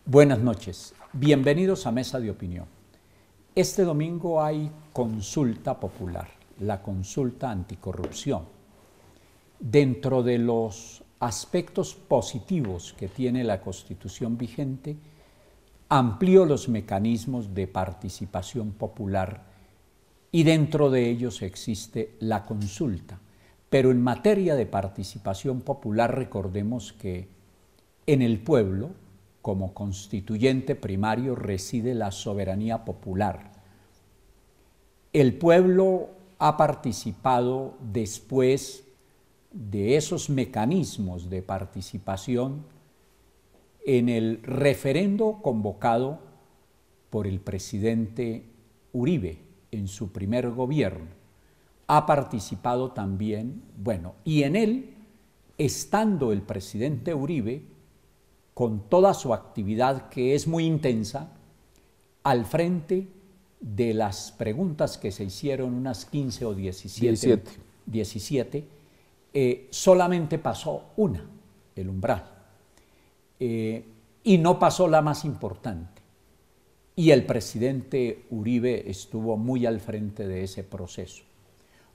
Buenas noches, bienvenidos a Mesa de Opinión. Este domingo hay consulta popular, la consulta anticorrupción. Dentro de los aspectos positivos que tiene la Constitución vigente, amplió los mecanismos de participación popular y dentro de ellos existe la consulta. Pero en materia de participación popular, recordemos que en el pueblo, como constituyente primario, reside la soberanía popular. El pueblo ha participado después de esos mecanismos de participación en el referendo convocado por el presidente Uribe en su primer gobierno. Ha participado también, y en él, estando el presidente Uribe, con toda su actividad que es muy intensa, al frente de las preguntas que se hicieron, unas 15 o 17, solamente pasó una, el umbral, y no pasó la más importante. Y el presidente Uribe estuvo muy al frente de ese proceso.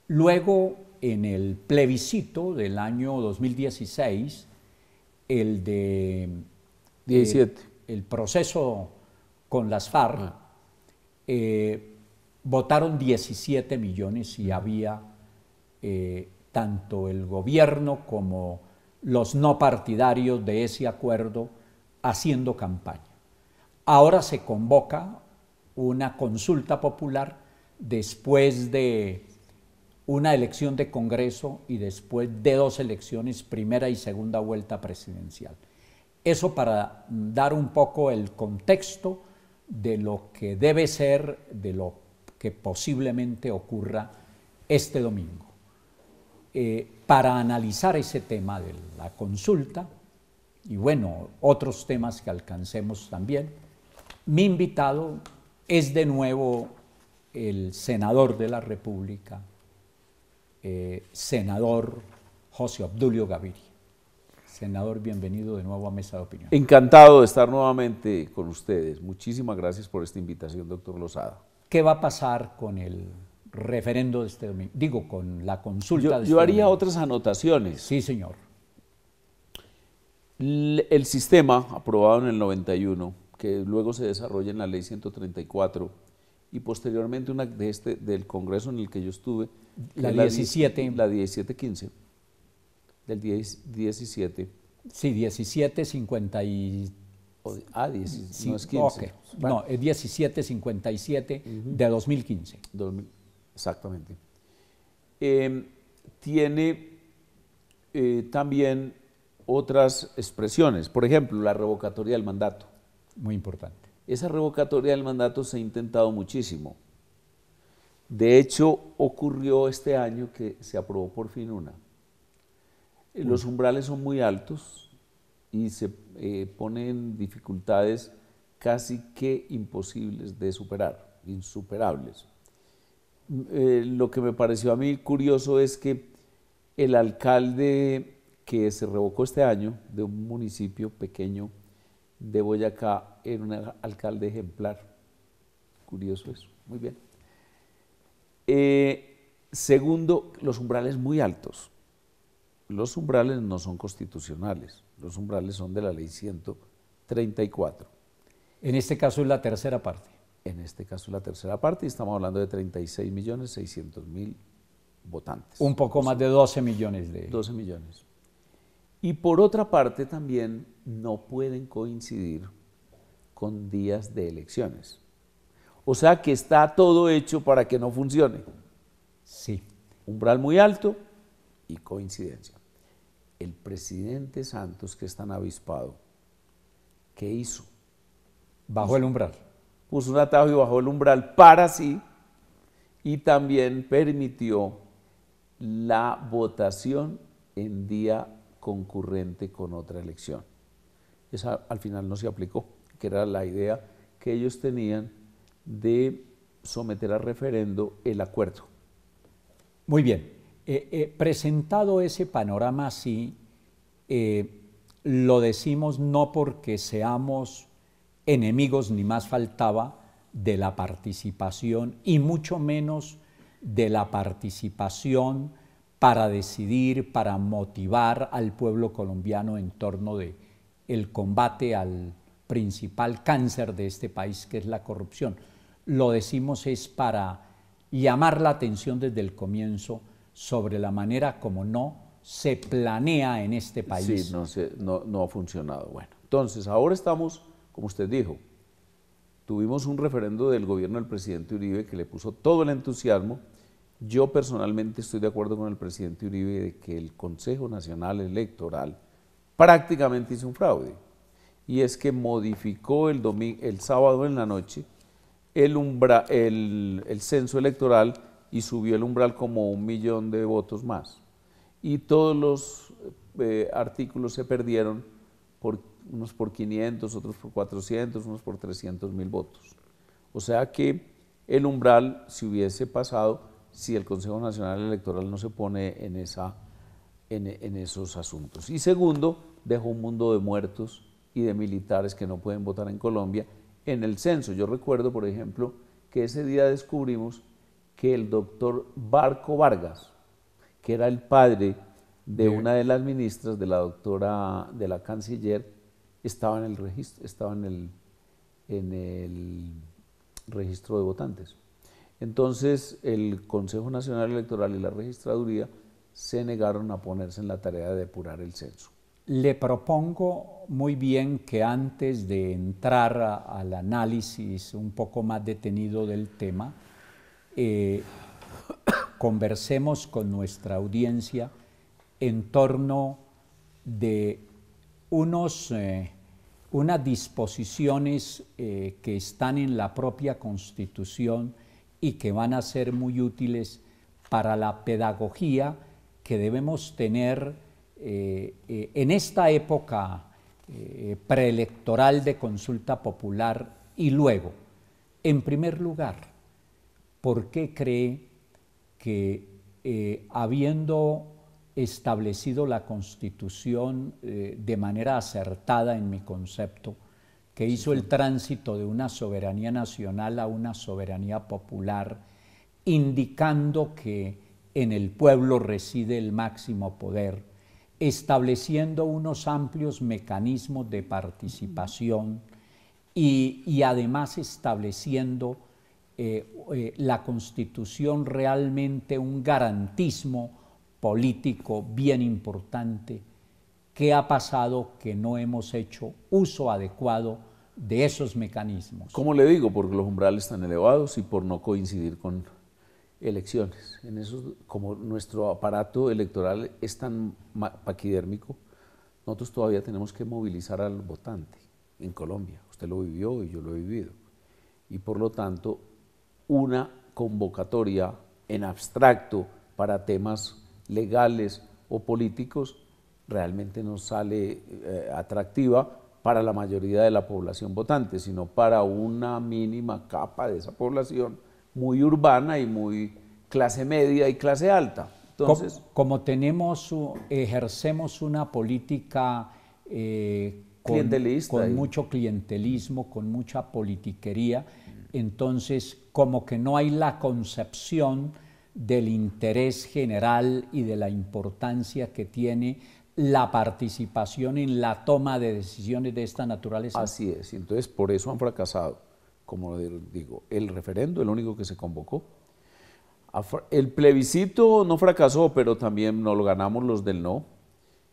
Luego, en el plebiscito del año 2016, el de 17. El proceso con las FARC, votaron 17 millones y había tanto el gobierno como los no partidarios de ese acuerdo haciendo campaña. Ahora se convoca una consulta popular después de una elección de Congreso y después de dos elecciones, primera y segunda vuelta presidencial. Eso para dar un poco el contexto de lo que debe ser, de lo que posiblemente ocurra este domingo. Para analizar ese tema de la consulta y otros temas que alcancemos también, mi invitado es de nuevo el senador de la República, senador José Obdulio Gaviria. Senador, bienvenido de nuevo a Mesa de Opinión. Encantado de estar nuevamente con ustedes. Muchísimas gracias por esta invitación, doctor Lozada. ¿Qué va a pasar con el referendo de este domingo? Digo, con la consulta de este Yo haría domingo. otras anotaciones. Sí, señor. El sistema aprobado en el 91, que luego se desarrolla en la ley 134, y posteriormente una del Congreso en el que yo estuve, la 17. La 1715. Del 17. Sí, 1750 y... no es 15. Okay. No, es 1757 de 2015. Exactamente. Tiene también otras expresiones. Por ejemplo, la revocatoria del mandato. Muy importante. Esa revocatoria del mandato se ha intentado muchísimo. De hecho, ocurrió este año que se aprobó por fin una. Los umbrales son muy altos y se ponen dificultades casi que imposibles de superar, insuperables. Lo que me pareció a mí curioso es que el alcalde que se revocó este año de un municipio pequeño de Boyacá era un alcalde ejemplar. Curioso eso, muy bien. Segundo, los umbrales muy altos. Los umbrales no son constitucionales, los umbrales son de la ley 134. En este caso es la tercera parte. En este caso es la tercera parte y estamos hablando de 36.600.000 votantes. Un poco más de 12 millones de... 12 millones. Y por otra parte también no pueden coincidir con días de elecciones. O sea que está todo hecho para que no funcione. Sí. Umbral muy alto y coincidencia. El presidente Santos, que es tan avispado, ¿qué hizo? Bajó el umbral. Puso un atajo y bajó el umbral para sí y también permitió la votación en día concurrente con otra elección. Esa al final no se aplicó, que era la idea que ellos tenían de someter a referendo el acuerdo. Muy bien. Presentado ese panorama así, lo decimos no porque seamos enemigos ni más faltaba de la participación y mucho menos de la participación para decidir, para motivar al pueblo colombiano en torno de el combate al principal cáncer de este país, que es la corrupción. Lo decimos es para llamar la atención desde el comienzo sobre la manera como no se planea en este país. Sí, no ha funcionado. Bueno, entonces ahora estamos, como usted dijo, tuvimos un referendo del gobierno del presidente Uribe que le puso todo el entusiasmo. Yo personalmente estoy de acuerdo con el presidente Uribe de que el Consejo Nacional Electoral prácticamente hizo un fraude, y es que modificó el sábado en la noche el censo electoral y subió el umbral como 1 millón de votos más. Y todos los artículos se perdieron, unos por 500, otros por 400, unos por 300.000 votos. O sea que el umbral, si hubiese pasado, si el Consejo Nacional Electoral no se pone en esos asuntos. Y segundo, dejó un mundo de muertos y de militares que no pueden votar en Colombia en el censo. Yo recuerdo, por ejemplo, que ese día descubrimos que el doctor Barco Vargas, que era el padre de una de las ministras, de la canciller, estaba en el registro, en el registro de votantes. Entonces el Consejo Nacional Electoral y la Registraduría se negaron a ponerse en la tarea de depurar el censo. Le propongo muy bien que antes de entrar al análisis un poco más detenido del tema, conversemos con nuestra audiencia en torno de unas disposiciones que están en la propia Constitución y que van a ser muy útiles para la pedagogía que debemos tener en esta época preelectoral de consulta popular. Y luego, en primer lugar, ¿por qué cree que habiendo establecido la Constitución de manera acertada, en mi concepto, que hizo el tránsito de una soberanía nacional a una soberanía popular, indicando que en el pueblo reside el máximo poder, estableciendo unos amplios mecanismos de participación y además estableciendo la Constitución realmente un garantismo político bien importante? ¿Qué ha pasado que no hemos hecho uso adecuado de esos mecanismos? ¿Cómo le digo? Porque los umbrales están elevados y por no coincidir con elecciones. En eso, como nuestro aparato electoral es tan paquidérmico, nosotros todavía tenemos que movilizar al votante en Colombia. Usted lo vivió y yo lo he vivido. Y por lo tanto, una convocatoria en abstracto para temas legales o políticos realmente no sale atractiva para la mayoría de la población votante, sino para una mínima capa de esa población muy urbana y muy clase media y clase alta. Entonces, como ejercemos una política con mucho clientelismo, con mucha politiquería, entonces como que no hay la concepción del interés general y de la importancia que tiene la participación en la toma de decisiones de esta naturaleza. Así es, y entonces por eso han fracasado. Como digo, el referendo, el único que se convocó. El plebiscito no fracasó, pero también nos lo ganamos los del no,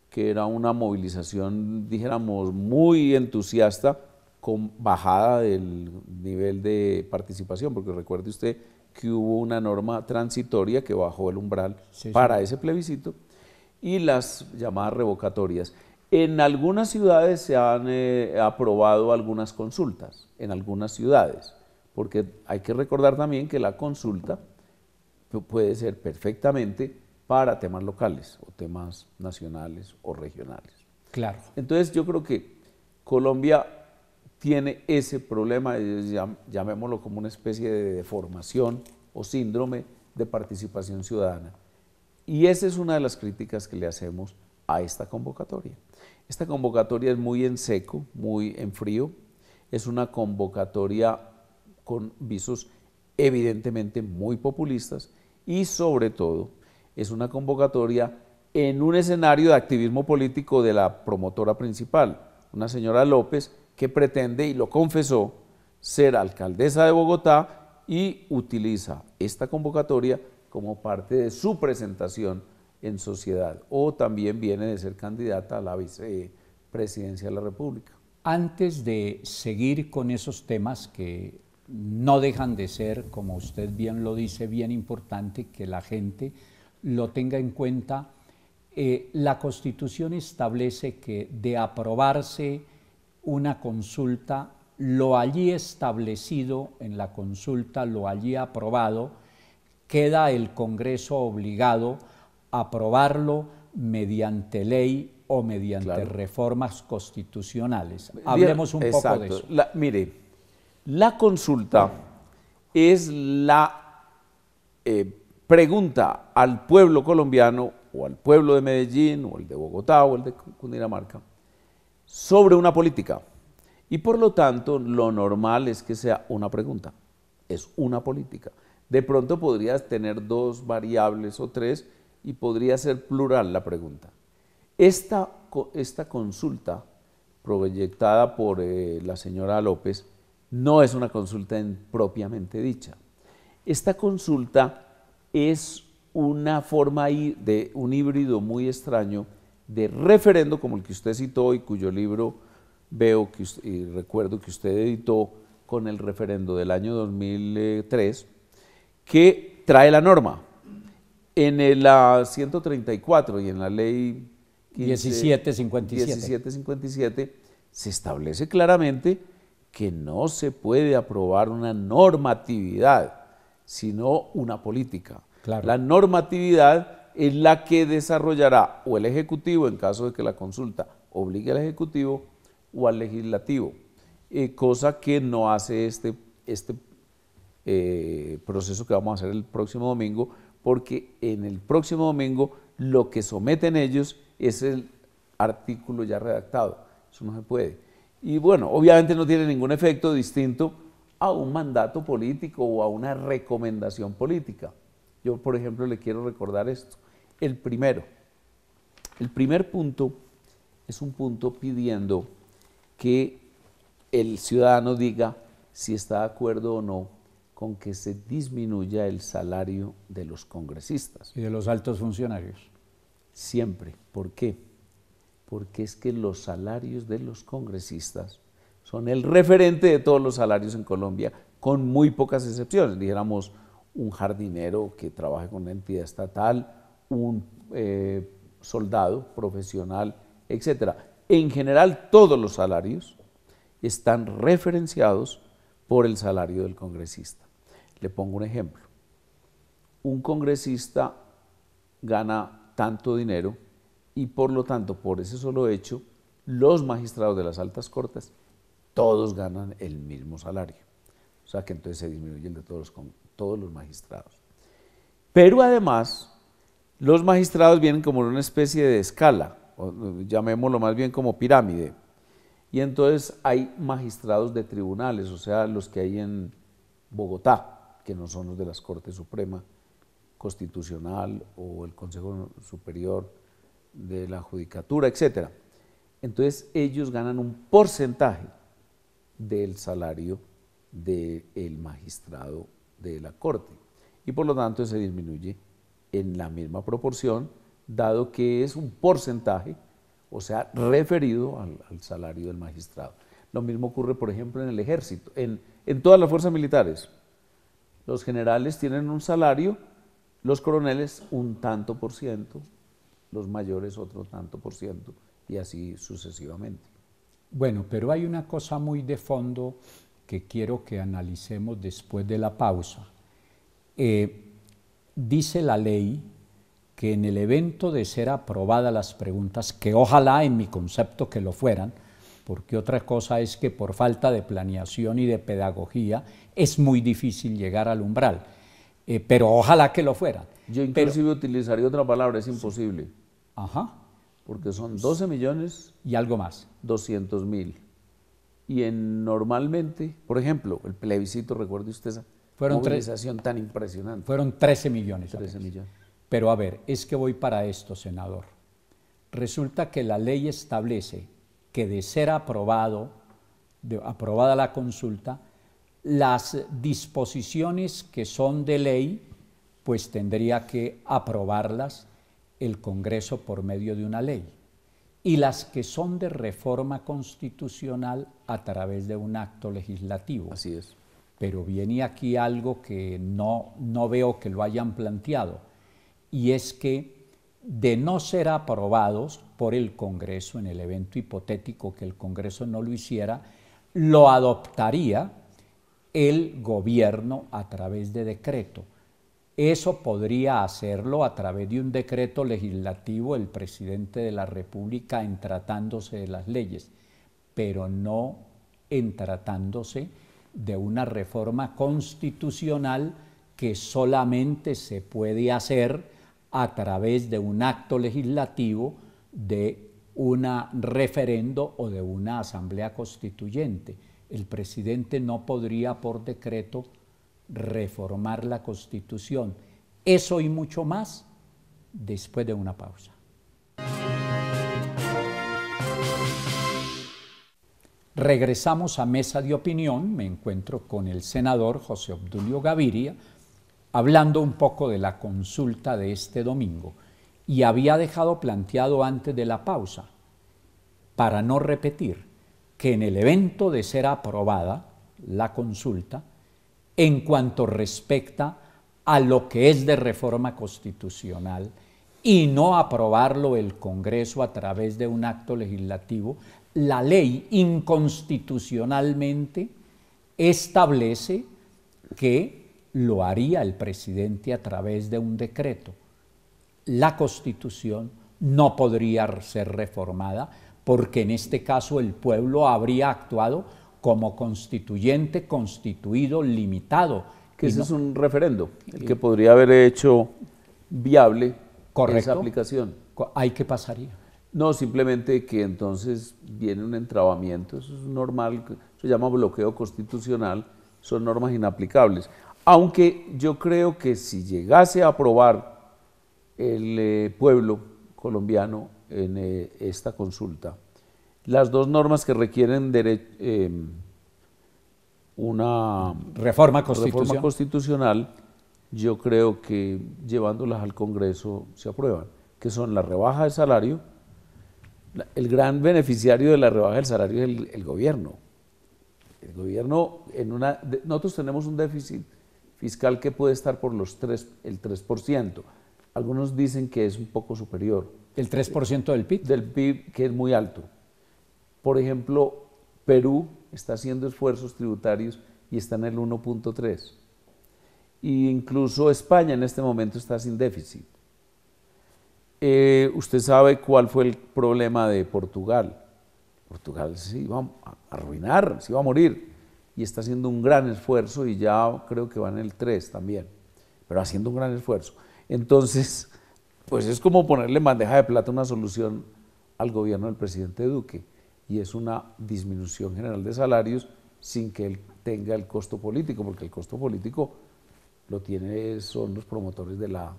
que era una movilización, dijéramos, muy entusiasta, con bajada del nivel de participación, porque recuerde usted que hubo una norma transitoria que bajó el umbral para ese plebiscito, y las llamadas revocatorias. En algunas ciudades se han aprobado algunas consultas, en algunas ciudades, porque hay que recordar también que la consulta puede ser perfectamente para temas locales o temas nacionales o regionales. Claro. Entonces yo creo que Colombia tiene ese problema, llamémoslo como una especie de deformación o síndrome de participación ciudadana. Y esa es una de las críticas que le hacemos a esta convocatoria. Esta convocatoria es muy en seco, muy en frío. es una convocatoria con visos evidentemente muy populistas y sobre todo es una convocatoria en un escenario de activismo político de la promotora principal, una señora López que pretende, y lo confesó, ser alcaldesa de Bogotá y utiliza esta convocatoria como parte de su presentación en sociedad, o también viene de ser candidata a la vicepresidencia de la República. Antes de seguir con esos temas que no dejan de ser, como usted bien lo dice, bien importante que la gente lo tenga en cuenta, la Constitución establece que de aprobarse una consulta, lo allí establecido en la consulta, lo allí aprobado, queda el Congreso obligado a aprobarlo mediante ley o mediante reformas constitucionales. Hablemos un poco de eso. Mire, la consulta es la pregunta al pueblo colombiano o al pueblo de Medellín o el de Bogotá o el de Cundinamarca sobre una política. Y por lo tanto, lo normal es que sea una pregunta, es una política. De pronto podrías tener 2 variables o 3 y podría ser plural la pregunta. Esta consulta proyectada por la señora López no es una consulta propiamente dicha. Esta consulta es una forma de un híbrido muy extraño de referendo como el que usted citó y cuyo libro veo y recuerdo que usted editó con el referendo del año 2003, que trae la norma. En la 134 y en la ley 1757 se establece claramente que no se puede aprobar una normatividad, sino una política. Claro. La normatividad es la que desarrollará o el Ejecutivo, en caso de que la consulta obligue al Ejecutivo, o al Legislativo, cosa que no hace este proceso que vamos a hacer el próximo domingo, porque en el próximo domingo lo que someten ellos es el artículo ya redactado. Eso no se puede. Y bueno, obviamente no tiene ningún efecto distinto a un mandato político o a una recomendación política. Yo, por ejemplo, le quiero recordar esto. El primer punto es un punto pidiendo que el ciudadano diga si está de acuerdo o no con que se disminuya el salario de los congresistas. Y de los altos funcionarios. Siempre. ¿Por qué? Porque es que los salarios de los congresistas son el referente de todos los salarios en Colombia, con muy pocas excepciones. Dijéramos, un jardinero que trabaje con una entidad estatal, un soldado profesional, etc. En general, todos los salarios están referenciados por el salario del congresista. Le pongo un ejemplo. Un congresista gana tanto dinero y por lo tanto, por ese solo hecho, los magistrados de las altas cortes, todos ganan el mismo salario. O sea que entonces se disminuye el de todos los magistrados. Pero además, los magistrados vienen como en una especie de escala, o llamémoslo más bien como pirámide. Y entonces hay magistrados de tribunales, o sea, los que hay en Bogotá, que no son los de la Corte Suprema Constitucional o el Consejo Superior de la Judicatura, etc. Entonces ellos ganan un porcentaje del salario del magistrado de la Corte y por lo tanto se disminuye en la misma proporción, dado que es un porcentaje, o sea, referido al salario del magistrado. Lo mismo ocurre, por ejemplo, en el ejército, en todas las fuerzas militares. Los generales tienen un salario, los coroneles un tanto por ciento, los mayores otro tanto por ciento, y así sucesivamente. Bueno, pero hay una cosa muy de fondo que quiero que analicemos después de la pausa. Dice la ley que en el evento de ser aprobadas las preguntas, que ojalá en mi concepto que lo fueran, porque otra cosa es que por falta de planeación y de pedagogía es muy difícil llegar al umbral, pero ojalá que lo fueran. Yo inclusive utilizaría otra palabra, es imposible. Ajá. Porque son 12 millones y algo más. 200.000. y normalmente, por ejemplo, el plebiscito, recuerde usted esa movilización tan impresionante. Fueron 13 millones. 13 millones. Pero a ver, es que voy para esto, senador. Resulta que la ley establece que de ser aprobada la consulta, las disposiciones que son de ley, pues tendría que aprobarlas el Congreso por medio de una ley. Y las que son de reforma constitucional a través de un acto legislativo. Así es. Pero viene aquí algo que no veo que lo hayan planteado, y es que de no ser aprobados por el Congreso, en el evento hipotético que el Congreso no lo hiciera, lo adoptaría el gobierno a través de decreto. Eso podría hacerlo a través de un decreto legislativo el presidente de la República en tratándose de las leyes, pero no en tratándose de una reforma constitucional que solamente se puede hacer a través de un acto legislativo, de un referendo o de una asamblea constituyente. El presidente no podría por decreto reformar la Constitución. Eso y mucho más después de una pausa. Regresamos a Mesa de Opinión. Me encuentro con el senador José Obdulio Gaviria, hablando un poco de la consulta de este domingo, y había dejado planteado antes de la pausa, para no repetir, que en el evento de ser aprobada la consulta, en cuanto respecta a lo que es de reforma constitucional y no aprobarlo el Congreso a través de un acto legislativo, la ley inconstitucionalmente establece que lo haría el presidente a través de un decreto. La Constitución no podría ser reformada porque en este caso el pueblo habría actuado como constituyente, constituido, limitado. Que ese es un referendo, el que podría haber hecho viable esa aplicación. ¿Ahí qué pasaría? No, simplemente que entonces viene un entrabamiento, eso es normal, se llama bloqueo constitucional, son normas inaplicables. Aunque yo creo que si llegase a aprobar el pueblo colombiano en esta consulta, las dos normas que requieren una reforma constitucional, yo creo que llevándolas al Congreso se aprueban, que son la rebaja del salario. El gran beneficiario de la rebaja del salario es el gobierno. El gobierno, nosotros tenemos un déficit fiscal que puede estar por el 3%. Algunos dicen que es un poco superior. ¿El 3% del PIB? Del PIB, que es muy alto. Por ejemplo, Perú está haciendo esfuerzos tributarios y está en el 1.3. Y incluso España en este momento está sin déficit. Usted sabe cuál fue el problema de Portugal. Portugal se iba a arruinar, se iba a morir. Y está haciendo un gran esfuerzo y ya creo que va en el 3 también. Pero haciendo un gran esfuerzo. Entonces, pues es como ponerle en bandeja de plata una solución al gobierno del presidente Duque. Y es una disminución general de salarios sin que él tenga el costo político, porque el costo político lo son los promotores de la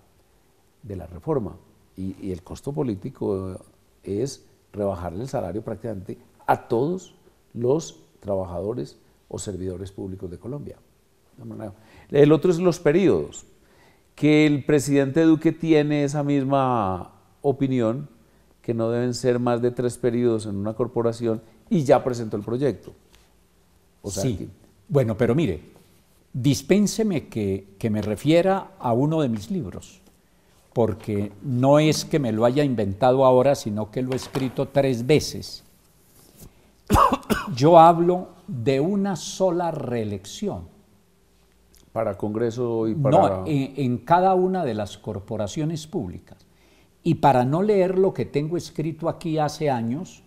reforma. Y el costo político es rebajarle el salario prácticamente a todos los trabajadores o servidores públicos de Colombia. El otro es los periodos, que el presidente Duque tiene esa misma opinión, que no deben ser más de 3 periodos en una corporación, y ya presentó el proyecto. O sea, sí, bueno, pero mire, dispénseme que me refiera a uno de mis libros, porque no es que me lo haya inventado ahora, sino que lo he escrito 3 veces. Yo hablo de una sola reelección. Para Congreso y para... No, en cada una de las corporaciones públicas. Y para no leer lo que tengo escrito aquí hace años,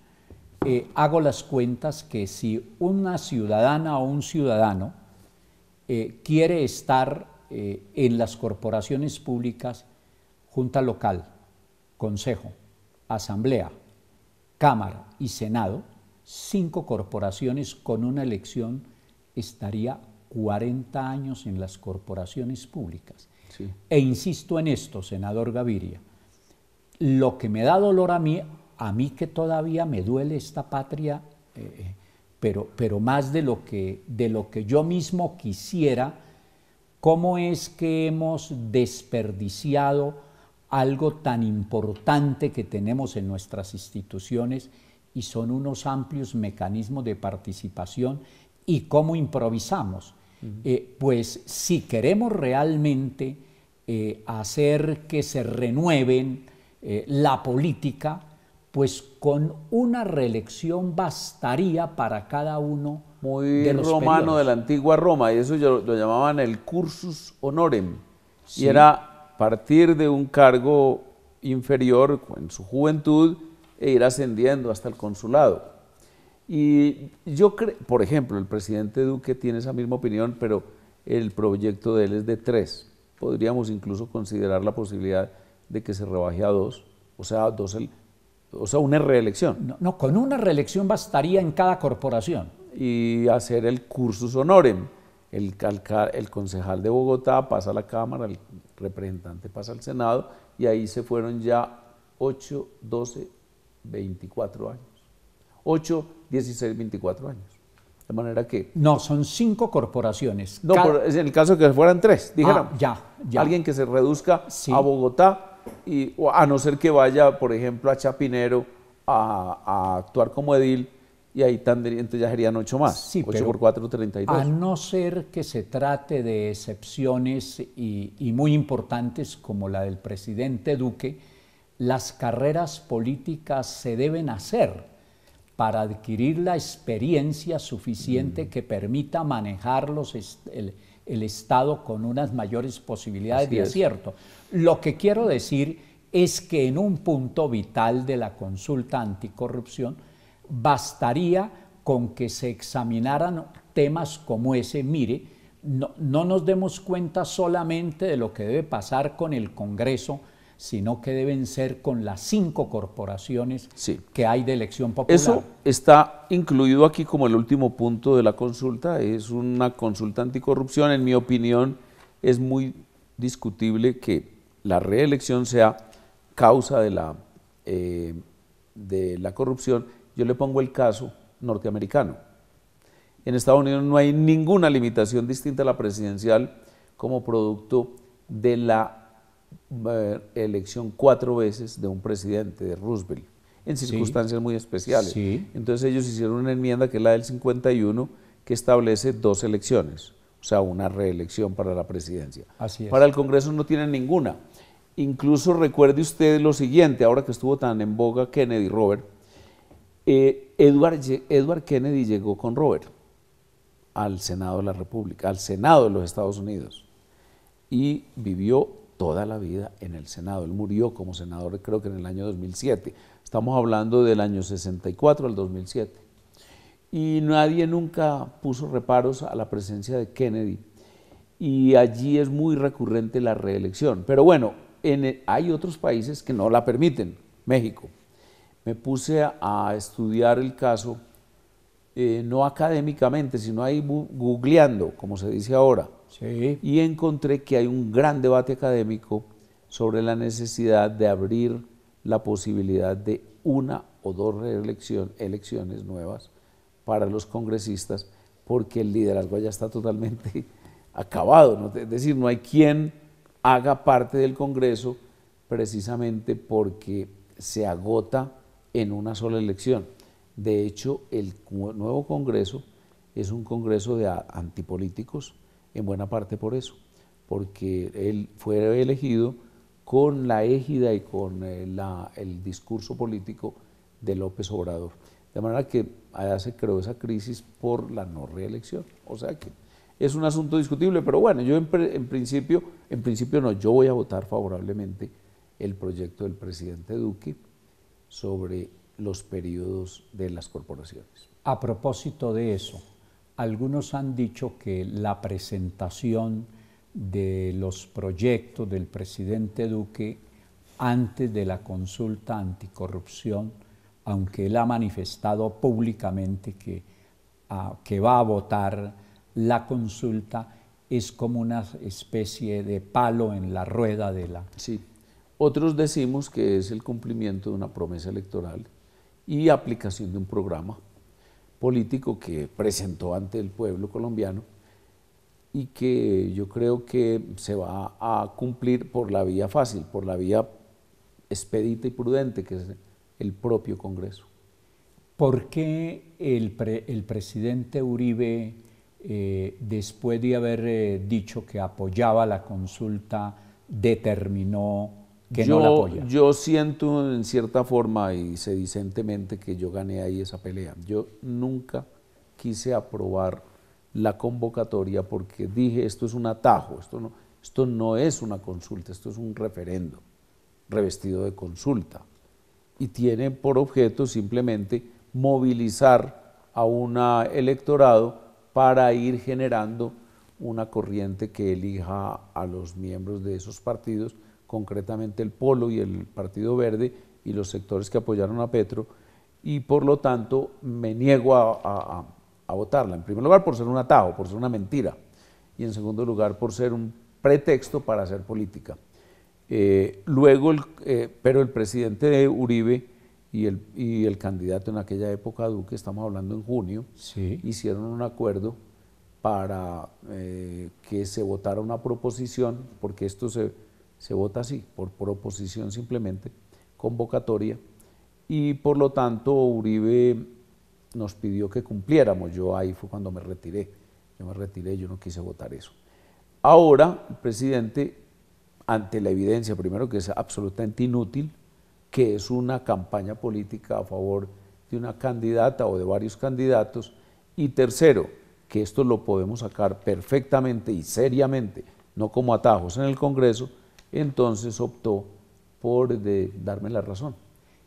hago las cuentas que si una ciudadana o un ciudadano quiere estar en las corporaciones públicas, junta local, consejo, asamblea, cámara y senado, 5 corporaciones con una elección, estaría 40 años en las corporaciones públicas. Sí. E insisto en esto, senador Gaviria, lo que me da dolor a mí que todavía me duele esta patria, pero más de lo que yo mismo quisiera, cómo es que hemos desperdiciado algo tan importante que tenemos en nuestras instituciones, y son unos amplios mecanismos de participación, y cómo improvisamos. Pues si queremos realmente hacer que se renueven la política, pues con una reelección bastaría para cada uno muy de los romano periodos. de la antigua Roma, y eso lo llamaban el cursus honorem, Sí. y era partir de un cargo inferior en su juventud e ir ascendiendo hasta el consulado. Y yo creo, por ejemplo, el presidente Duque tiene esa misma opinión, pero el proyecto de él es de 3. Podríamos incluso considerar la posibilidad de que se rebaje a 2, o sea, una reelección. No, con una reelección bastaría en cada corporación. Y hacer el cursus honorem. El concejal de Bogotá pasa a la Cámara, el representante pasa al Senado, y ahí se fueron ya 8, 12, 24 años. 8, 16, 24 años. De manera que... No, son 5 corporaciones. No, pero en el caso de que fueran 3, dijéramos. Ya. Alguien que se reduzca Sí. a Bogotá, a no ser que vaya, por ejemplo, a Chapinero a actuar como edil, y ahí entonces ya serían 8 más. Sí, 8 por 4, 32. A no ser que se trate de excepciones y muy importantes como la del presidente Duque, las carreras políticas se deben hacer para adquirir la experiencia suficiente que permita manejar el Estado con unas mayores posibilidades de acierto. Lo que quiero decir es que en un punto vital de la consulta anticorrupción bastaría con que se examinaran temas como ese. Mire, no nos demos cuenta solamente de lo que debe pasar con el Congreso, sino que deben ser con las 5 corporaciones que hay de elección popular. Eso está incluido aquí como el último punto de la consulta. Es una consulta anticorrupción. En mi opinión, es muy discutible que la reelección sea causa de la corrupción. Yo le pongo el caso norteamericano. En Estados Unidos no hay ninguna limitación distinta a la presidencial como producto de la elección 4 veces de un presidente, de Roosevelt, en circunstancias muy especiales. Entonces ellos hicieron una enmienda, que es la del 51, que establece 2 elecciones, o sea, una reelección para la presidencia. Así es. Para el Congreso no tienen ninguna. Incluso recuerde usted lo siguiente, ahora que estuvo tan en boga Kennedy, Robert, Edward Kennedy llegó con Robert al Senado de la República, al Senado de los Estados Unidos, y vivió toda la vida en el Senado. Él murió como senador, creo que en el año 2007. Estamos hablando del año 64 al 2007. Y nadie nunca puso reparos a la presencia de Kennedy. Y allí es muy recurrente la reelección. Pero bueno, hay otros países que no la permiten. México. Me puse a estudiar el caso, no académicamente, sino ahí googleando, como se dice ahora. Y encontré que hay un gran debate académico sobre la necesidad de abrir la posibilidad de 1 o 2 elecciones nuevas para los congresistas, porque el liderazgo ya está totalmente acabado, ¿no? Es decir, no hay quien haga parte del Congreso, precisamente porque se agota en una sola elección. De hecho, el nuevo Congreso es un Congreso de antipolíticos, en buena parte por eso, porque él fue elegido con la égida y con el discurso político de López Obrador. De manera que allá se creó esa crisis por la no reelección. O sea que es un asunto discutible, pero bueno, yo en principio no, yo voy a votar favorablemente el proyecto del presidente Duque sobre los periodos de las corporaciones. A propósito de eso, algunos han dicho que la presentación de los proyectos del presidente Duque antes de la consulta anticorrupción aunque él ha manifestado públicamente que va a votar la consulta, es como una especie de palo en la rueda de la... Sí. Otros decimos que es el cumplimiento de una promesa electoral y aplicación de un programa político que presentó ante el pueblo colombiano y que yo creo que se va a cumplir por la vía fácil, por la vía expedita y prudente, que es el propio Congreso. ¿Por qué el presidente Uribe, después de haber dicho que apoyaba la consulta, determinó que no la apoya? Yo siento en cierta forma y sedicentemente que yo gané ahí esa pelea. Yo nunca quise aprobar la convocatoria porque dije esto es un atajo, esto no es una consulta, esto es un referendo revestido de consulta y tiene por objeto simplemente movilizar a un electorado para ir generando una corriente que elija a los miembros de esos partidos, concretamente el Polo y el Partido Verde y los sectores que apoyaron a Petro, y por lo tanto me niego a votarla, en primer lugar por ser un atajo, por ser una mentira, y en segundo lugar por ser un pretexto para hacer política. Pero el presidente Uribe y el candidato en aquella época, Duque, estamos hablando en junio, sí, hicieron un acuerdo para que se votara una proposición, porque esto se vota así, por proposición simplemente, convocatoria, y por lo tanto Uribe nos pidió que cumpliéramos. Yo ahí fue cuando me retiré, yo no quise votar eso. Ahora el presidente, ante la evidencia, primero que es absolutamente inútil, que es una campaña política a favor de una candidata o de varios candidatos, y tercero, que esto lo podemos sacar perfectamente y seriamente, no como atajos en el Congreso, entonces optó por darme la razón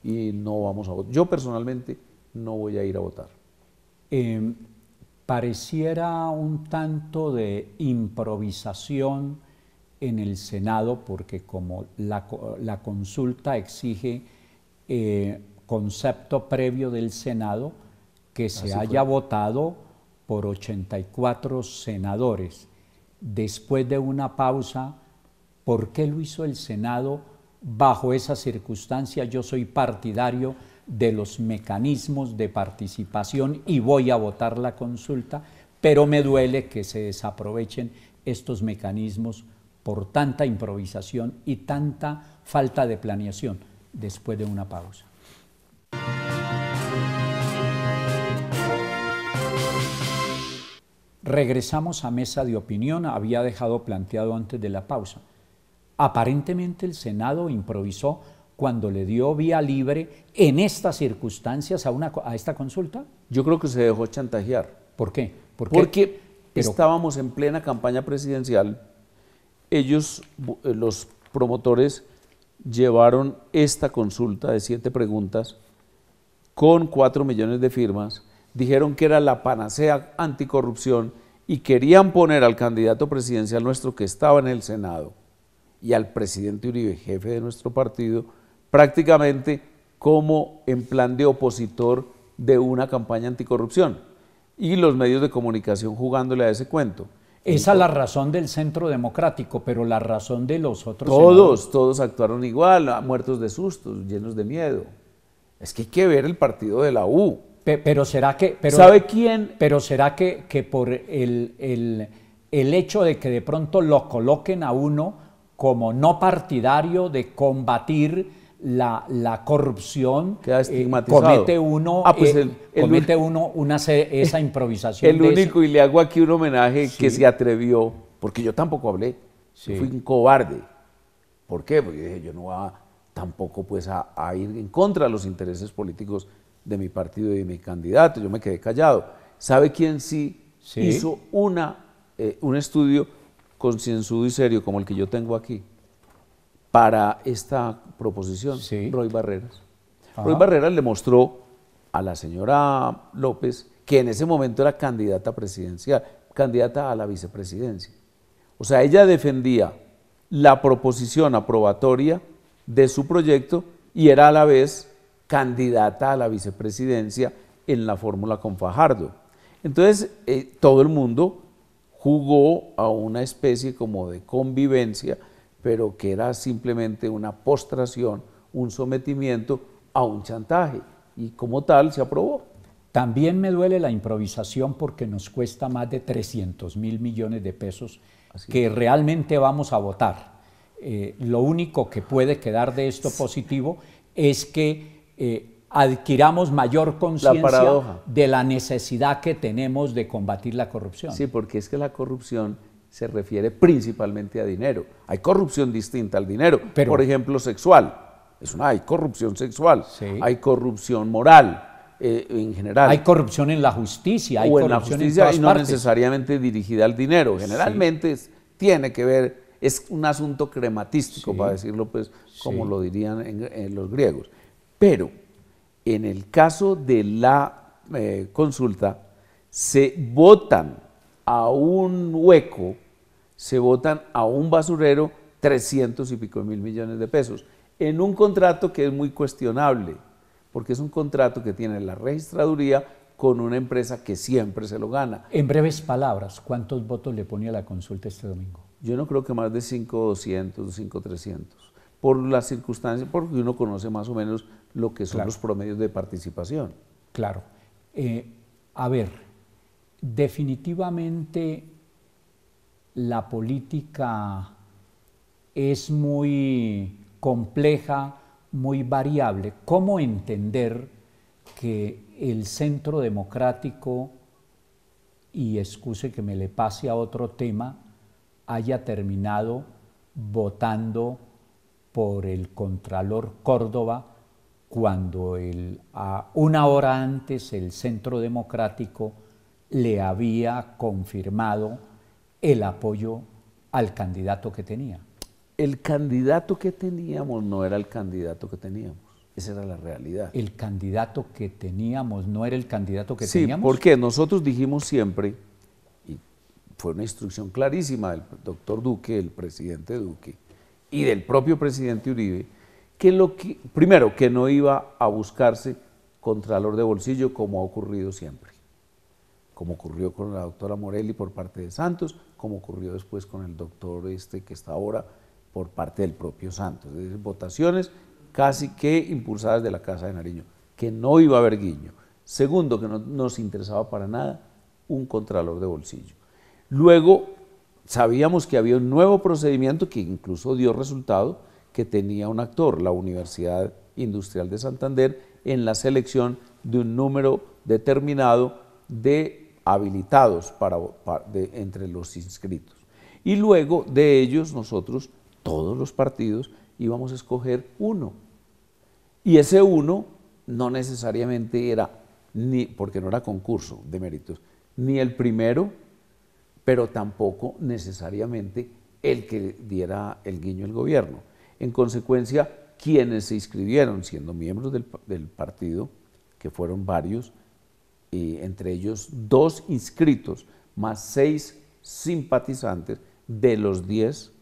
y no vamos a votar. Yo personalmente no voy a ir a votar. Pareciera un tanto de improvisación en el Senado, porque como la consulta exige concepto previo del Senado, que se haya votado por 84 senadores. Después de una pausa, ¿por qué lo hizo el Senado bajo esa circunstancia? Yo soy partidario de los mecanismos de participación y voy a votar la consulta, pero me duele que se desaprovechen estos mecanismos por tanta improvisación y tanta falta de planeación después de una pausa. Regresamos a mesa de opinión, había dejado planteado antes de la pausa. Aparentemente el Senado improvisó cuando le dio vía libre en estas circunstancias a esta consulta. Yo creo que se dejó chantajear. ¿Por qué? Porque estábamos en plena campaña presidencial. Ellos, los promotores, llevaron esta consulta de 7 preguntas con 4 millones de firmas, dijeron que era la panacea anticorrupción y querían poner al candidato presidencial nuestro que estaba en el Senado y al presidente Uribe, jefe de nuestro partido, prácticamente como en plan de opositor de una campaña anticorrupción, y los medios de comunicación jugándole a ese cuento. Esa es la razón del Centro Democrático, pero la razón de los otros todos actuaron igual, muertos de sustos, llenos de miedo. Es que hay que ver el partido de la U. Pero será que... ¿Sabe quién? Pero será que por el hecho de que de pronto lo coloquen a uno como no partidario de combatir la corrupción, queda estigmatizado. Comete uno esa improvisación. El único, y le hago aquí un homenaje, sí, que se atrevió, porque yo tampoco hablé, sí, yo fui un cobarde. ¿Por qué? Porque yo dije, yo no voy tampoco pues a ir en contra de los intereses políticos de mi partido y de mi candidato, yo me quedé callado. ¿Sabe quién sí hizo un estudio concienzudo y serio como el que yo tengo aquí para esta proposición? Sí. Roy Barreras. Ajá. Roy Barreras le mostró a la señora López, que en ese momento era candidata presidencial, candidata a la vicepresidencia. O sea, ella defendía la proposición aprobatoria de su proyecto y era a la vez candidata a la vicepresidencia en la fórmula con Fajardo. Entonces, todo el mundo jugó a una especie como de convivencia, pero que era simplemente una postración, un sometimiento a un chantaje, y como tal se aprobó. También me duele la improvisación porque nos cuesta más de 300.000 millones de pesos que realmente vamos a votar. Lo único que puede quedar de esto positivo es que adquiramos mayor conciencia de la necesidad que tenemos de combatir la corrupción. Sí, porque es que la corrupción se refiere principalmente a dinero. Hay corrupción distinta al dinero, pero, por ejemplo, sexual. Hay corrupción sexual, sí. Hay corrupción moral. En general. Hay corrupción en la justicia, hay corrupción en todas partes. O en la justicia y no necesariamente dirigida al dinero. Generalmente sí. Tiene que ver, es un asunto crematístico, sí. Para decirlo pues como sí. Lo dirían en los griegos. Pero en el caso de la consulta, se votan a un hueco, se votan a un basurero 300 y pico mil millones de pesos, en un contrato que es muy cuestionable, porque es un contrato que tiene la registraduría con una empresa que siempre se lo gana. En breves palabras, ¿cuántos votos le ponía la consulta este domingo? Yo no creo que más de 5.200, 5.300, por las circunstancias, porque uno conoce más o menos lo que son claro. Los promedios de participación. Claro. A ver, definitivamente la política es muy compleja, muy variable. ¿Cómo entender que el Centro Democrático, y excuse que me le pase a otro tema, haya terminado votando por el Contralor Córdoba cuando una hora antes el Centro Democrático le había confirmado el apoyo al candidato que tenía? El candidato que teníamos no era el candidato que teníamos, esa era la realidad. ¿El candidato que teníamos no era el candidato que sí, teníamos? Sí, porque nosotros dijimos siempre, y fue una instrucción clarísima del doctor Duque, el presidente Duque, y del propio presidente Uribe, que primero, que no iba a buscarse contralor de bolsillo como ha ocurrido siempre, como ocurrió con la doctora Morelli por parte de Santos, como ocurrió después con el doctor que está ahora por parte del propio Santos, es decir, votaciones casi que impulsadas de la Casa de Nariño, que no iba a haber guiño. Segundo, que no nos interesaba para nada un contralor de bolsillo. Luego, sabíamos que había un nuevo procedimiento que incluso dio resultado, que tenía un actor, la Universidad Industrial de Santander, en la selección de un número determinado de habilitados entre los inscritos. Y luego de ellos nosotros, todos los partidos, íbamos a escoger uno. Y ese uno no necesariamente era, porque no era concurso de méritos, ni el primero, pero tampoco necesariamente el que diera el guiño al gobierno. En consecuencia, quienes se inscribieron siendo miembros del partido, que fueron varios, entre ellos 2 inscritos más 6 simpatizantes, de los 10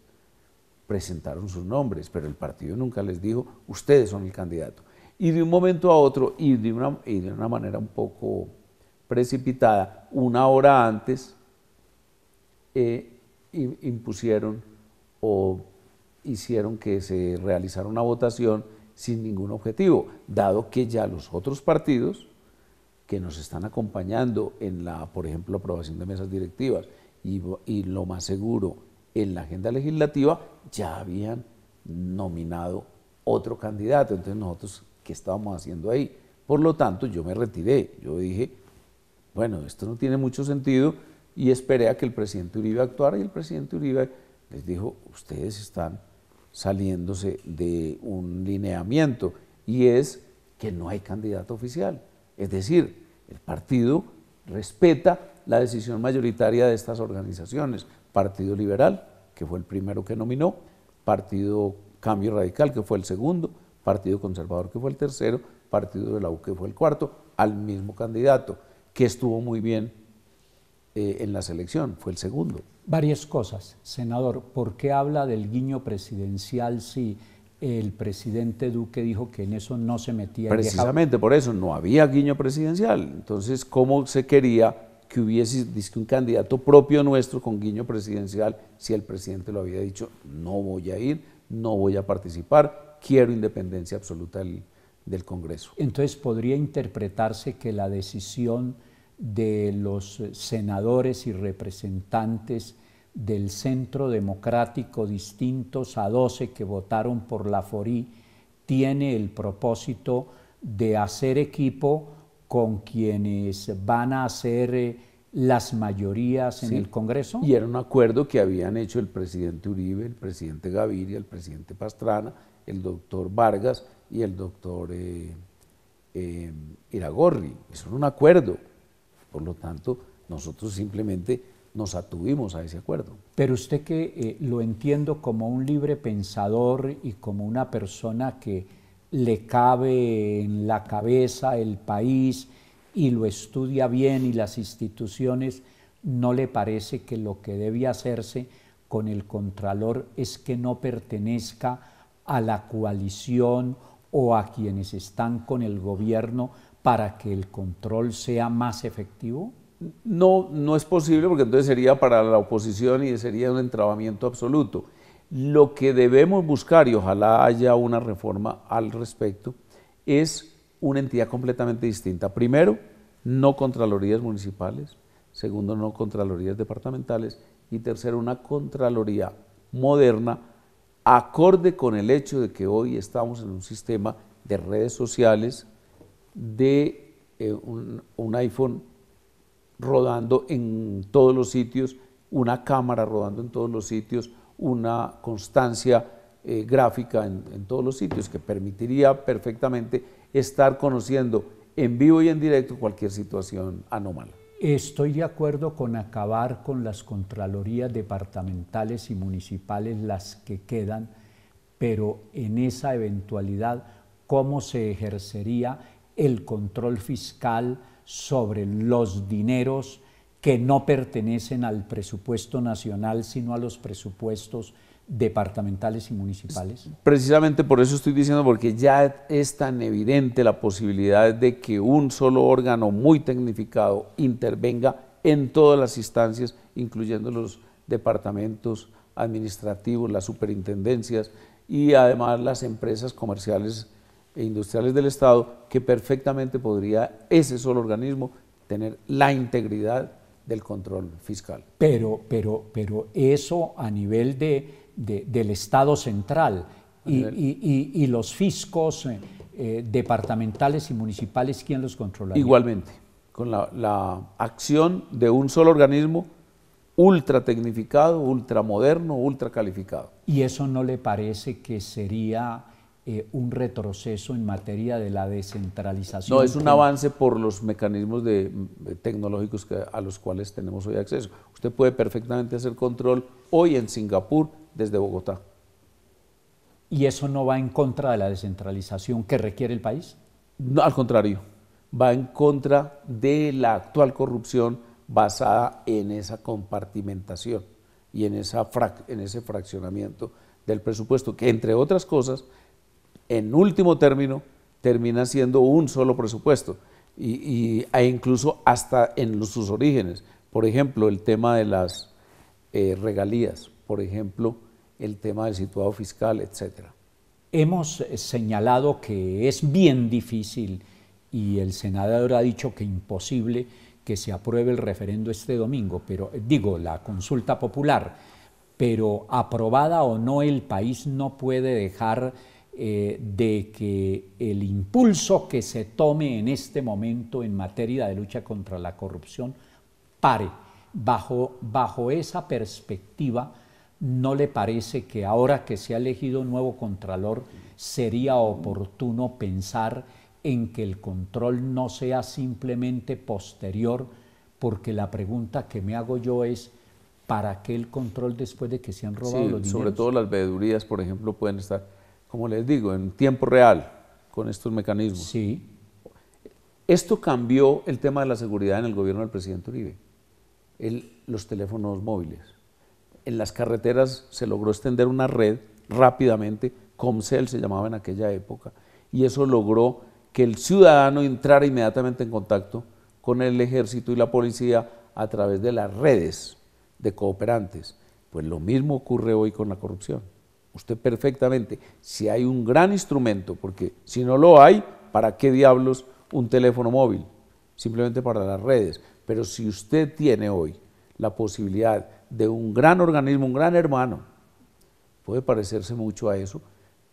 presentaron sus nombres, pero el partido nunca les dijo, ustedes son el candidato. Y de un momento a otro, y de una manera un poco precipitada, una hora antes, impusieron o hicieron que se realizara una votación sin ningún objetivo, dado que ya los otros partidos que nos están acompañando en la, por ejemplo, aprobación de mesas directivas y lo más seguro en la agenda legislativa, ya habían nominado otro candidato. Entonces nosotros, ¿qué estábamos haciendo ahí? Por lo tanto, yo me retiré. Yo dije, bueno, esto no tiene mucho sentido, y esperé a que el presidente Uribe actuara, y el presidente Uribe les dijo, ustedes están saliéndose de un lineamiento, y es que no hay candidato oficial. Es decir, el partido respeta la decisión mayoritaria de estas organizaciones, Partido Liberal, que fue el primero que nominó, Partido Cambio Radical, que fue el segundo, Partido Conservador, que fue el tercero, Partido de la U, que fue el cuarto, al mismo candidato, que estuvo muy bien en la selección, fue el segundo. Varias cosas, senador. ¿Por qué habla del guiño presidencial si el presidente Duque dijo que en eso no se metía. Precisamente por eso no había guiño presidencial. Entonces, ¿cómo se quería que hubiese un candidato propio nuestro con guiño presidencial si el presidente lo había dicho? No voy a ir, no voy a participar, quiero independencia absoluta del Congreso. Entonces, ¿podría interpretarse que la decisión de los senadores y representantes del Centro Democrático, distintos a 12 que votaron por la FORI, tiene el propósito de hacer equipo con quienes van a hacer las mayorías en el Congreso? Y era un acuerdo que habían hecho el presidente Uribe, el presidente Gaviria, el presidente Pastrana, el doctor Vargas y el doctor Iragorri. Eso era un acuerdo. Por lo tanto, nosotros simplemente nos atuvimos a ese acuerdo. Pero usted, que lo entiendo como un libre pensador y como una persona que le cabe en la cabeza el país y lo estudia bien y las instituciones, ¿no le parece que lo que debe hacerse con el Contralor es que no pertenezca a la coalición o a quienes están con el gobierno para que el control sea más efectivo? No, no es posible, porque entonces sería para la oposición y sería un entrabamiento absoluto. Lo que debemos buscar, y ojalá haya una reforma al respecto, es una entidad completamente distinta. Primero, no contralorías municipales. Segundo, no contralorías departamentales. Y tercero, una contraloría moderna, acorde con el hecho de que hoy estamos en un sistema de redes sociales, de un iPhone rodando en todos los sitios, una cámara rodando en todos los sitios, una constancia gráfica en todos los sitios, que permitiría perfectamente estar conociendo en vivo y en directo cualquier situación anómala. Estoy de acuerdo con acabar con las contralorías departamentales y municipales, las que quedan, pero en esa eventualidad, ¿cómo se ejercería el control fiscal sobre los dineros que no pertenecen al presupuesto nacional, sino a los presupuestos departamentales y municipales? Precisamente por eso estoy diciendo, porque ya es tan evidente la posibilidad de que un solo órgano muy tecnificado intervenga en todas las instancias, incluyendo los departamentos administrativos, las superintendencias y además las empresas comerciales e industriales del Estado, que perfectamente podría ese solo organismo tener la integridad del control fiscal. Pero eso a nivel del Estado central y los fiscos departamentales y municipales, ¿quién los controlaría? Igualmente, con la acción de un solo organismo ultra tecnificado, ultra moderno, ultra calificado. ¿Y eso no le parece que sería un retroceso en materia de la descentralización? No, es un avance por los mecanismos tecnológicos a los cuales tenemos hoy acceso. Usted puede perfectamente hacer control hoy en Singapur desde Bogotá. ¿Y eso no va en contra de la descentralización que requiere el país? No, al contrario, va en contra de la actual corrupción basada en esa compartimentación y en ese fraccionamiento del presupuesto, que entre otras cosas, en último término, termina siendo un solo presupuesto e incluso hasta en sus orígenes. Por ejemplo, el tema de las regalías, por ejemplo, el tema del situado fiscal, etc. Hemos señalado que es bien difícil, y el senador ha dicho que imposible, que se apruebe el referendo este domingo, pero la consulta popular, pero aprobada o no, el país no puede dejar de que el impulso que se tome en este momento en materia de lucha contra la corrupción pare. Bajo esa perspectiva, ¿no le parece que ahora que se ha elegido un nuevo Contralor sería oportuno pensar en que el control no sea simplemente posterior? Porque la pregunta que me hago yo es, ¿para qué el control después de que se han robado los dineros? Sobre todo las veedurías, por ejemplo, pueden estar, como les digo, en tiempo real con estos mecanismos. Sí. Esto cambió el tema de la seguridad en el gobierno del presidente Uribe. Los teléfonos móviles. En las carreteras se logró extender una red rápidamente Comcel se llamaba en aquella época, y eso logró que el ciudadano entrara inmediatamente en contacto con el ejército y la policía a través de las redes de cooperantes. Pues lo mismo ocurre hoy con la corrupción. Usted perfectamente, si hay un gran instrumento, porque si no lo hay, ¿para qué diablos un teléfono móvil? Simplemente para las redes. Pero si usted tiene hoy la posibilidad de un gran organismo, un gran hermano, puede parecerse mucho a eso,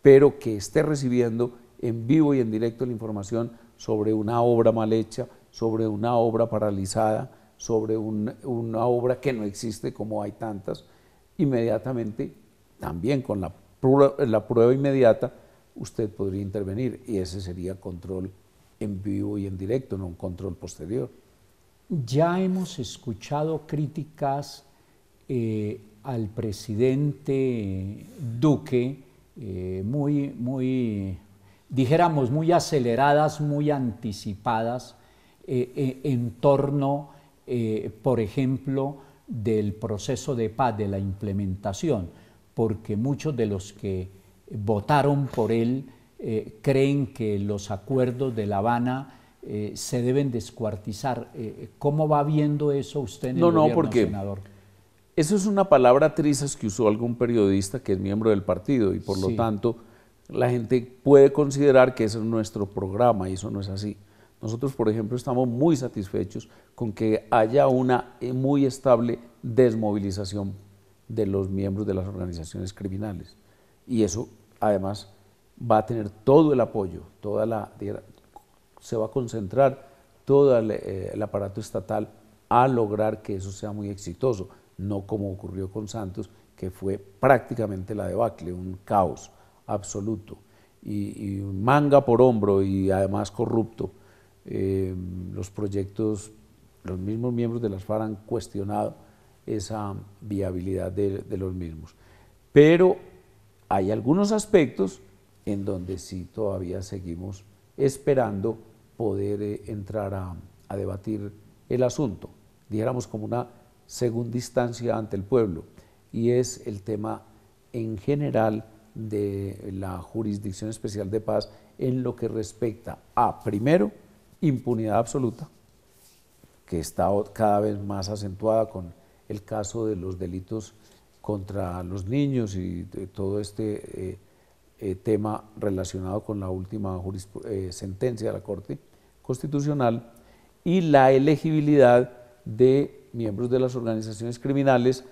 pero que esté recibiendo en vivo y en directo la información sobre una obra mal hecha, sobre una obra paralizada, sobre una obra que no existe, como hay tantas, inmediatamente, también con la prueba inmediata, usted podría intervenir, y ese sería control en vivo y en directo, no un control posterior. Ya hemos escuchado críticas al presidente Duque, dijéramos, muy aceleradas, muy anticipadas, en torno, por ejemplo, del proceso de paz, de la implementación, porque muchos de los que votaron por él creen que los acuerdos de La Habana se deben descuartizar. ¿Cómo va viendo eso usted en el gobierno, porque senador? Eso es una palabra trizas que usó algún periodista que es miembro del partido, y por lo tanto la gente puede considerar que ese es nuestro programa, y eso no es así. Nosotros, por ejemplo, estamos muy satisfechos con que haya una muy estable desmovilización de los miembros de las organizaciones criminales, y eso además va a tener todo el apoyo, se va a concentrar todo el aparato estatal a lograr que eso sea muy exitoso, no como ocurrió con Santos, que fue prácticamente la debacle, un caos absoluto, y manga por hombro y además corrupto. Los proyectos, los mismos miembros de las FARC han cuestionado esa viabilidad de los mismos. Pero hay algunos aspectos en donde sí todavía seguimos esperando poder entrar a debatir el asunto, dijéramos como una segunda instancia ante el pueblo, y es el tema en general de la Jurisdicción Especial de Paz en lo que respecta a, primero, impunidad absoluta, que está cada vez más acentuada con el caso de los delitos contra los niños y de todo este tema relacionado con la última sentencia de la Corte Constitucional, y la elegibilidad de miembros de las organizaciones criminales,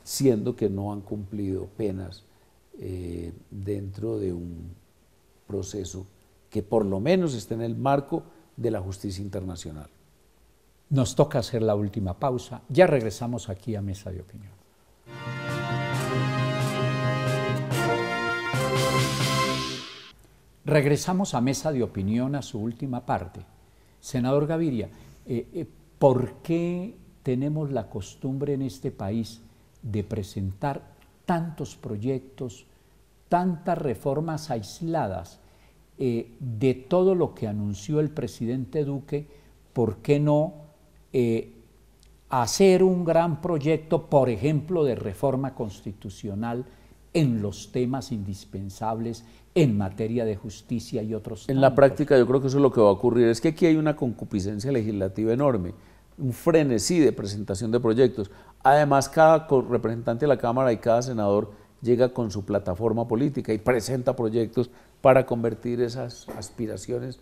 siendo que no han cumplido penas dentro de un proceso que por lo menos esté en el marco de la justicia internacional. Nos toca hacer la última pausa. Ya regresamos aquí a Mesa de Opinión. Regresamos a Mesa de Opinión, a su última parte. Senador Gaviria, ¿por qué tenemos la costumbre en este país de presentar tantos proyectos, tantas reformas aisladas de todo lo que anunció el presidente Duque? ¿Por qué no hacer un gran proyecto, por ejemplo, de reforma constitucional en los temas indispensables en materia de justicia y otros tantos? En la práctica yo creo que eso es lo que va a ocurrir. Es que aquí hay una concupiscencia legislativa enorme, un frenesí de presentación de proyectos. Además, cada representante de la Cámara y cada senador llega con su plataforma política y presenta proyectos para convertir esas aspiraciones,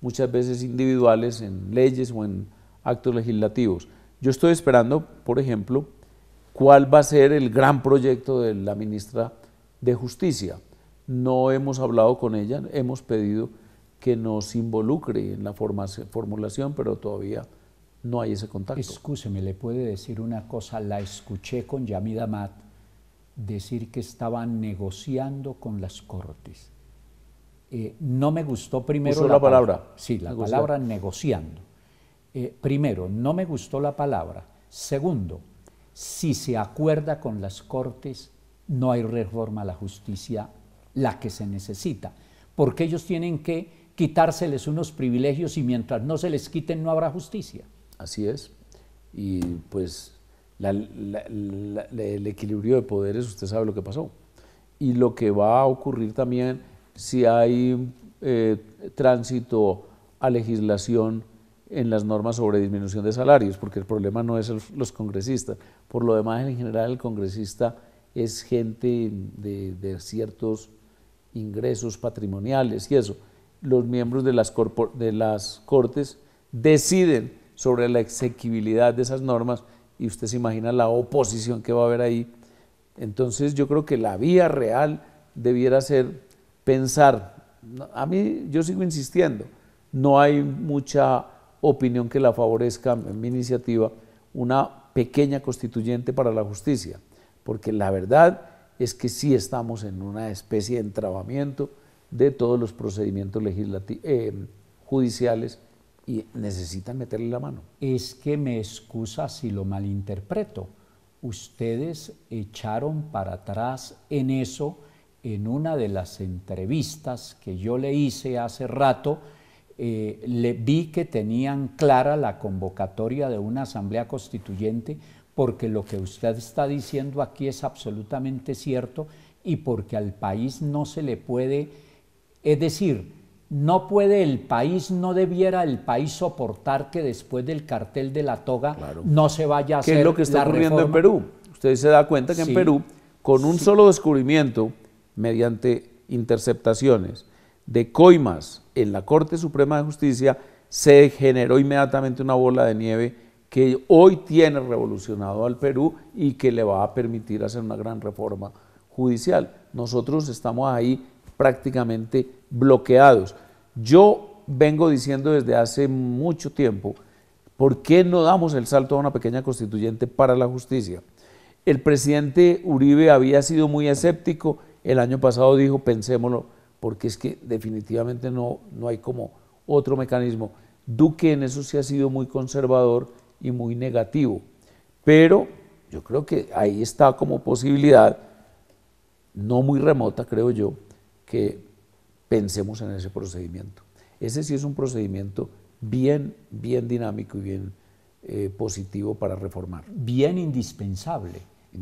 muchas veces individuales, en leyes o en actos legislativos. Yo estoy esperando, por ejemplo, cuál va a ser el gran proyecto de la ministra de Justicia. No hemos hablado con ella, hemos pedido que nos involucre en la formulación, pero todavía no hay ese contacto. Excúseme, ¿le puede decir una cosa? La escuché con Yamid Amat decir que estaban negociando con las Cortes. No me gustó primero ¿Usó la palabra? Sí, la palabra negociando. Primero, no me gustó la palabra. Segundo, si se acuerda con las Cortes, no hay reforma a la justicia, la que se necesita, porque ellos tienen que quitárseles unos privilegios y mientras no se les quiten no habrá justicia. Así es, y pues el equilibrio de poderes, usted sabe lo que pasó, y lo que va a ocurrir también si hay tránsito a legislación en las normas sobre disminución de salarios, porque el problema no es los congresistas. Por lo demás, en general, el congresista es gente de ciertos ingresos patrimoniales y eso. Los miembros de las cortes deciden sobre la exequibilidad de esas normas y usted se imagina la oposición que va a haber ahí. Entonces yo creo que la vía real debiera ser pensar, yo sigo insistiendo, no hay mucha opinión que la favorezca en mi iniciativa, una pequeña constituyente para la justicia, porque la verdad es que sí estamos en una especie de entrabamiento de todos los procedimientos judiciales y necesitan meterle la mano. Es que me excusa si lo malinterpreto. Ustedes echaron para atrás en eso en una de las entrevistas que yo le hice hace rato. Le vi que tenían clara la convocatoria de una asamblea constituyente, porque lo que usted está diciendo aquí es absolutamente cierto y porque al país no se le puede, es decir, no debiera el país soportar que después del cartel de la toga no se vaya a hacer la reforma. ¿Qué es lo que está ocurriendo en Perú? Usted se da cuenta que en Perú, con un solo descubrimiento, mediante interceptaciones de coimas en la Corte Suprema de Justicia, se generó inmediatamente una bola de nieve que hoy tiene revolucionado al Perú y que le va a permitir hacer una gran reforma judicial. Nosotros estamos ahí prácticamente bloqueados. Yo vengo diciendo desde hace mucho tiempo, ¿por qué no damos el salto a una pequeña constituyente para la justicia? El presidente Uribe había sido muy escéptico, el año pasado dijo, pensémoslo, porque es que definitivamente no hay como otro mecanismo. Duque en eso sí ha sido muy conservador y muy negativo, pero yo creo que ahí está como posibilidad, no muy remota creo yo, que pensemos en ese procedimiento. Ese sí es un procedimiento bien dinámico y bien positivo para reformar. Bien indispensable.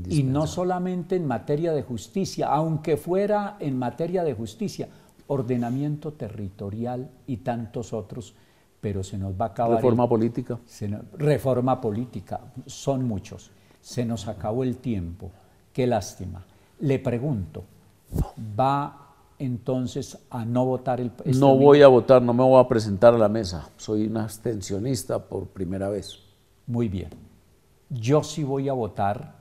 Y no solamente en materia de justicia, aunque fuera en materia de justicia, ordenamiento territorial y tantos otros, pero se nos va a acabar. Reforma política. Reforma política, son muchos. Se nos acabó el tiempo, qué lástima. Le pregunto, ¿va entonces a no votar No voy a votar, no me voy a presentar a la mesa, soy un abstencionista por primera vez. Muy bien, yo sí voy a votar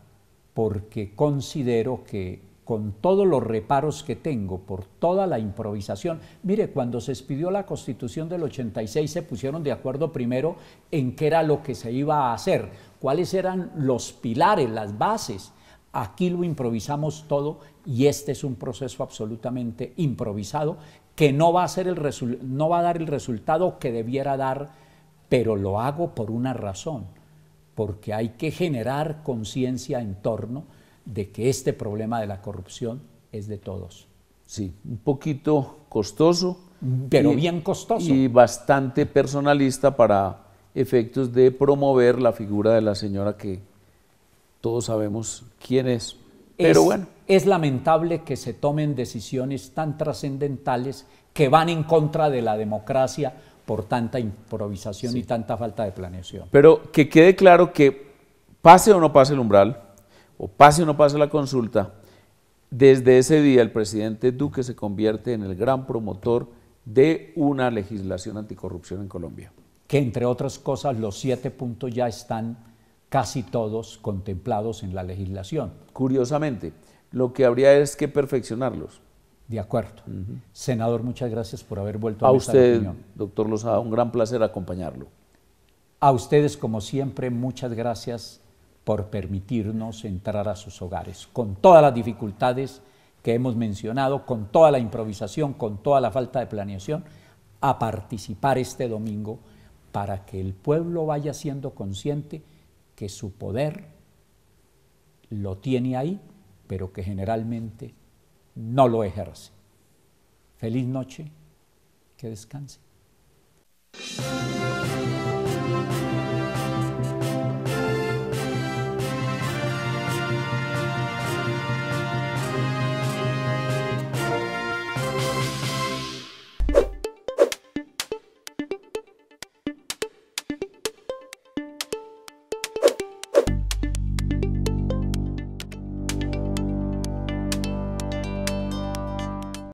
porque considero que con todos los reparos que tengo por toda la improvisación, mire, cuando se expidió la Constitución del 86 se pusieron de acuerdo primero en qué era lo que se iba a hacer, cuáles eran los pilares, las bases. Aquí lo improvisamos todo y este es un proceso absolutamente improvisado que no va a dar el resultado que debiera dar, pero lo hago por una razón, porque hay que generar conciencia en torno de que este problema de la corrupción es de todos. Sí, un poquito costoso. Pero bien costoso. Y bastante personalista para efectos de promover la figura de la señora que todos sabemos quién es. Pero bueno. Es lamentable que se tomen decisiones tan trascendentales que van en contra de la democracia por tanta improvisación y tanta falta de planeación. Pero que quede claro que pase o no pase el umbral, o pase o no pase la consulta, desde ese día el presidente Duque se convierte en el gran promotor de una legislación anticorrupción en Colombia. Que entre otras cosas los 7 puntos ya están casi todos contemplados en la legislación. Curiosamente, lo que habría es que perfeccionarlos. De acuerdo. Senador, muchas gracias por haber vuelto a Mesa de usted, Opinión. doctor Lozada, un gran placer acompañarlo. A ustedes, como siempre, muchas gracias por permitirnos entrar a sus hogares, con todas las dificultades que hemos mencionado, con toda la improvisación, con toda la falta de planeación, a participar este domingo para que el pueblo vaya siendo consciente que su poder lo tiene ahí, pero que generalmente no lo ejerce. Feliz noche, que descanse.